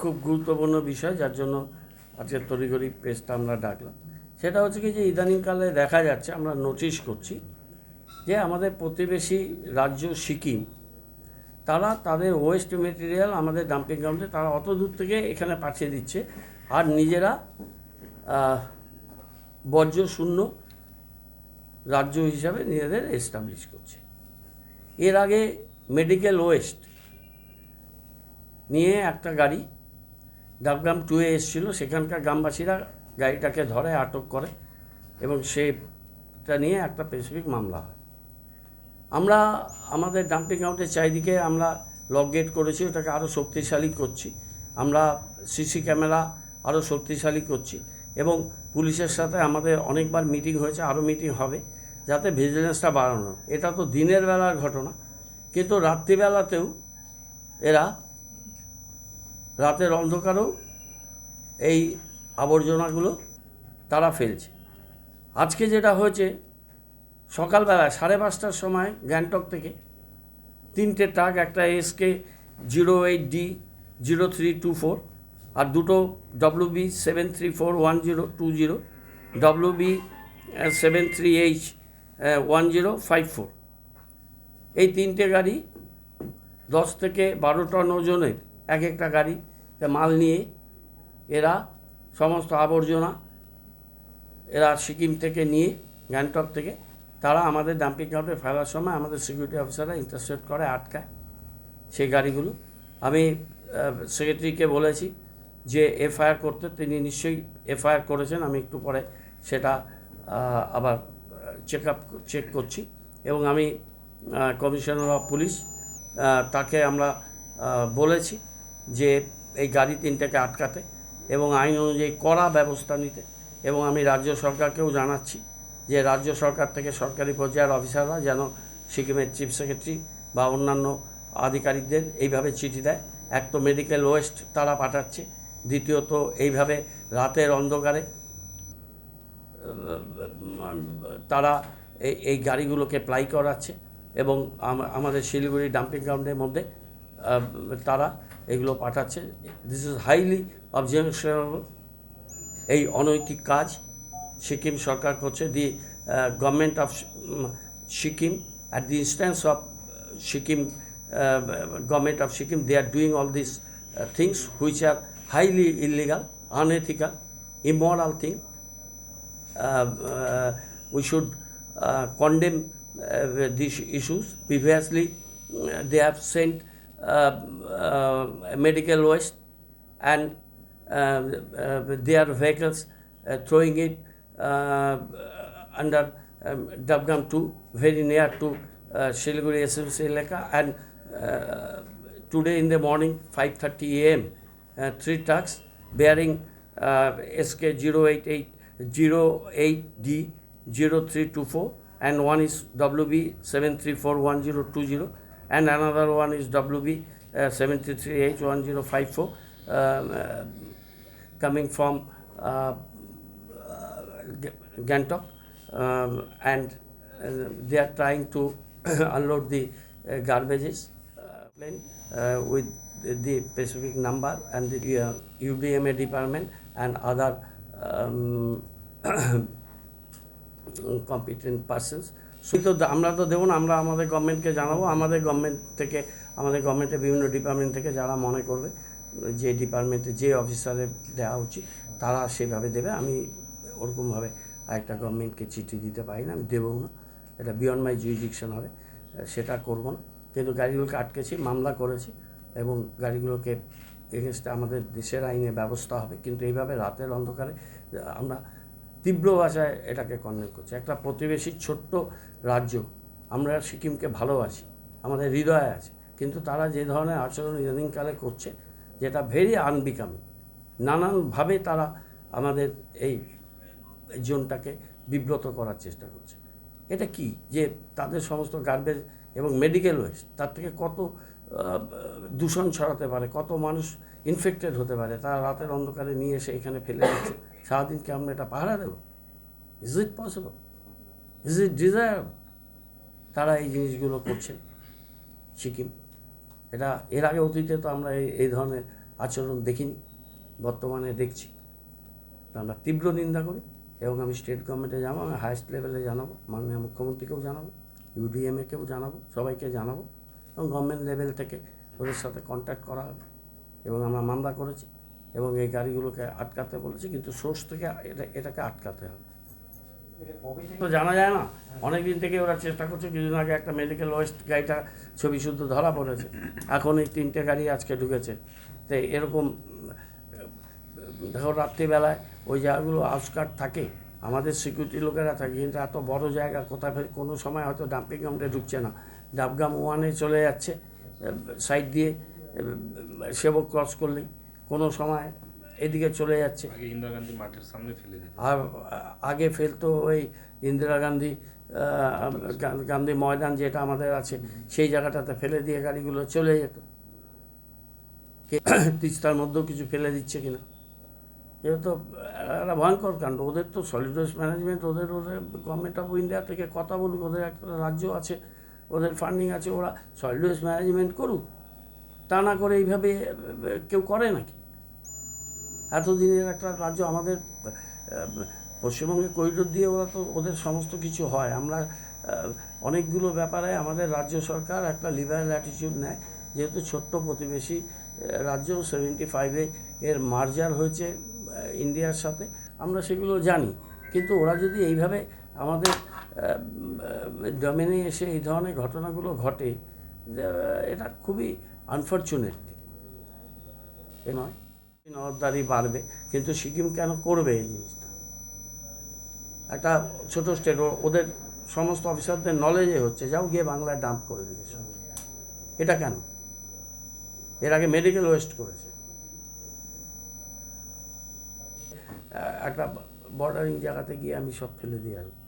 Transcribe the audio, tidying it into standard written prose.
খুব গুরুত্বপূর্ণ বিষয়, যার জন্য আজকে তড়িঘড়ি প্রেসটা আমরা ডাকলাম। সেটা হচ্ছে কি, যে ইদানিংকালে দেখা যাচ্ছে, আমরা নোটিশ করছি যে আমাদের প্রতিবেশী রাজ্য সিকিম, তারা তাদের ওয়েস্ট মেটেরিয়াল আমাদের ডাম্পিং গ্রাউন্ডে তারা অত দূর থেকে এখানে পাঠিয়ে দিচ্ছে, আর নিজেরা বর্জ্য শূন্য রাজ্য হিসাবে নিজেদের এস্টাবলিশ করছে। এর আগে মেডিকেল ওয়েস্ট নিয়ে একটা গাড়ি ডাবগ্রাম 2-এ এসেছিলো, সেখানকার গ্রামবাসীরা গাড়িটাকে ধরে, আটক করে, এবং সেটা নিয়ে একটা স্পেসিফিক মামলা হয়। আমরা আমাদের ডাম্পিং গ্রাউন্ডের চারিদিকে আমরা লক গেট করেছি, ওটাকে আরও শক্তিশালী করছি। আমরা সিসি ক্যামেরা আরও শক্তিশালী করছি, এবং পুলিশের সাথে আমাদের অনেকবার মিটিং হয়েছে, আরও মিটিং হবে, যাতে ভিজিলেন্সটা বাড়ানো। এটা তো দিনের বেলার ঘটনা, কিন্তু রাত্রিবেলাতেও এরা রাতের অন্ধকারেও এই আবর্জনাগুলো তারা ফেলছে। আজকে যেটা হয়েছে, সকালবেলায় 5:30টার সময় গ্যাংটক থেকে 3টে ট্রাক, একটা SK08D0324 আর দুটো WB7341020, WB73H1054, এই 3টে গাড়ি 10 থেকে 12 টন ওজনের এক একটা গাড়িতে মাল নিয়ে এরা সমস্ত আবর্জনা এরা সিকিম থেকে নিয়ে, গ্যাংটক থেকে, তারা আমাদের ডাম্পিং গ্রাউন্ডে ফেলার সময় আমাদের সিকিউরিটি অফিসাররা ইন্টারসেপ্ট করে, আটকায় সেই গাড়িগুলো। আমি সেক্রেটারিকে বলেছি যে এফআইআর করতে, তিনি নিশ্চয়ই এফআইআর করেছেন। আমি একটু পরে সেটা আবার চেক করছি, এবং আমি কমিশনার অফ পুলিশ তাকে আমরা বলেছি যে এই গাড়ি 3টাকে আটকাতে এবং আইন অনুযায়ী কড়া ব্যবস্থা নিতে। এবং আমি রাজ্য সরকারকেও জানাচ্ছি যে রাজ্য সরকার থেকে সরকারি পর্যায়ের অফিসাররা যেন সিকিমের চিফ সেক্রেটারি বা অন্যান্য আধিকারিকদের এইভাবে চিঠি দেয়। এক তো মেডিকেল ওয়েস্ট তারা পাঠাচ্ছে, দ্বিতীয়ত এইভাবে রাতের অন্ধকারে তারা এই গাড়িগুলোকে প্লাই করাচ্ছে, এবং আমাদের শিলিগুড়ি ডাম্পিং গ্রাউন্ডের মধ্যে তারা এগুলো পাঠাচ্ছে। This is highly objectionable. এই অনৈতিক কাজ সিকিম সরকার করছে। The government of Sikkim, at the instance of Sikkim, government of Sikkim, they are doing all these things which are highly illegal, unethical, immoral thing. We should condemn these issues. Previously, they have sent medical waste and their vehicles throwing it under Dabgam 2, very near to Siliguri SMC Eleka, and today in the morning 5:30 a.m. 3 trucks bearing SK08D0324, and one is WB7341020, and another one is WB73H1054, coming from Gangtok, and they are trying to unload the garbages plane with the specific number, and the UDMA department and other competent persons. তো আমরা তো দেবো না, আমরা আমাদের গভর্নমেন্টকে জানাবো। আমাদের গভর্নমেন্টের বিভিন্ন ডিপার্টমেন্ট থেকে যারা মনে করবে যে ডিপার্টমেন্টে যে অফিসারের দেওয়া উচিত তারা সেভাবে দেবে। আমি ওরকমভাবে আরেকটা গভর্নমেন্টকে চিঠি দিতে পারি না, আমি দেবও না, এটা বিয়ন্ড মাই জুরিডিকশন হবে, সেটা করব না। কিন্তু গাড়িগুলোকে আটকেছি, মামলা করেছি, এবং গাড়িগুলোকে এগেনস্টে আমাদের দেশের আইনে ব্যবস্থা হবে। কিন্তু এইভাবে রাতের অন্ধকারে আমরা তীব্র ভাষায় এটাকে কন্ডেম করছি। একটা প্রতিবেশী ছোট্ট রাজ্য, আমরা সিকিমকে ভালোবাসি, আমাদের হৃদয়ে আছে, কিন্তু তারা যে ধরনের আচরণ ইদানিংকালে করছে, যেটা ভেরি আনবিকামিং, নানানভাবে তারা আমাদের এই জোনটাকে বিব্রত করার চেষ্টা করছে। এটা কি যে তাদের সমস্ত গার্বেজ এবং মেডিকেল ওয়েস্ট, তার থেকে কত দূষণ ছড়াতে পারে, কত মানুষ ইনফেক্টেড হতে পারে, তারা রাতের অন্ধকারে নিয়ে এসে এখানে ফেলে দিচ্ছে। সারাদিনকে আমরা এটা পাহারা দেব? Is it possible? Is it desirable? তারা এই জিনিসগুলো করছে সিকিম। এটা এর আগে অতীতে তো আমরা এই ধরনের আচরণ দেখিনি, বর্তমানে দেখছি। আমরা তীব্র নিন্দা করি এবং আমি স্টেট গভর্নমেন্টে জানাবো, আমি হায়েস্ট লেভেলে জানাবো, মাননীয় মুখ্যমন্ত্রীকেও জানাবো, ইউডিএমএকেও জানাবো, সবাইকে জানাবো এবং গভর্নমেন্ট লেভেল থেকে ওদের সাথে কন্ট্যাক্ট করা হবে এবং আমরা মামলা করেছি এবং এই গাড়িগুলোকে আটকাতে বলেছি, কিন্তু সোর্স থেকে এটাকে আটকাতে হবে। তো জানা যায় না, অনেক দিন থেকে ওরা চেষ্টা করছে। কিছুদিন আগে একটা মেডিকেল ওয়েস্ট গাড়িটা ছবি শুদ্ধ ধরা পড়েছে, এখন এই 3টে গাড়ি আজকে ঢুকেছে। তো এরকম দেখো, রাত্রিবেলায় ওই জায়গাগুলো আউটস্কার্ট থাকে, আমাদের সিকিউরিটি লোকেরা থাকে, কিন্তু এত বড় জায়গা কোথায় কোনো সময় হয়তো ডাম্পিং গ্রাউন্ডে ঢুকছে না, ডাবগ্রাম 1-এ চলে যাচ্ছে সাইড দিয়ে, সেবক ক্রস করলেই কোনো সময় এদিকে চলে যাচ্ছে। ইন্দিরা গান্ধী মাঠের সামনে ফেলে দিত, আর আগে ফেলতো ওই ইন্দিরা গান্ধী গান্ধী ময়দান যেটা আমাদের আছে, সেই জায়গাটাতে ফেলে দিয়ে গাড়িগুলো চলে যেত। তিস্তার মধ্যেও কিছু ফেলে দিচ্ছে কিনা, এটা তো একটা ভয়ঙ্কর কাণ্ড। ওদের তো সলিড ওয়েস্ট ম্যানেজমেন্ট, ওদের গভর্নমেন্ট অফ ইন্ডিয়া থেকে কথা বলুক, ওদের একটা রাজ্য আছে, ওদের ফান্ডিং আছে, ওরা সলিড ওয়েস্ট ম্যানেজমেন্ট করুক। তা না করে এইভাবে কেউ করে নাকি? এতদিনের একটা রাজ্য আমাদের পশ্চিমবঙ্গের করিডোর দিয়ে ওরা তো ওদের সমস্ত কিছু হয়। আমরা অনেকগুলো ব্যাপারে আমাদের রাজ্য সরকার একটা লিবারেল অ্যাটিটিউড নেয়, যেহেতু ছোট্ট প্রতিবেশী রাজ্য 75-এ এর মার্জার হয়েছে ইন্ডিয়ার সাথে, আমরা সেগুলো জানি। কিন্তু ওরা যদি এইভাবে আমাদের ডোমেনে এসে এই ধরনের ঘটনাগুলো ঘটে, এটা খুবই আনফর্চুনেট। এ নয়, নজরদারি বাড়বে, কিন্তু সিকিম কেন করবে এই জিনিসটা? একটা ছোটো স্টেট, ওদের সমস্ত অফিসারদের নলেজে হচ্ছে, যাও গিয়ে বাংলায় ডাম্প করে দিয়েছে। এটা কেন? এর আগে মেডিকেল ওয়েস্ট করেছে। একটা বর্ডারিং জায়গাতে গিয়ে আমি সব ফেলে দিয়ে আসবো।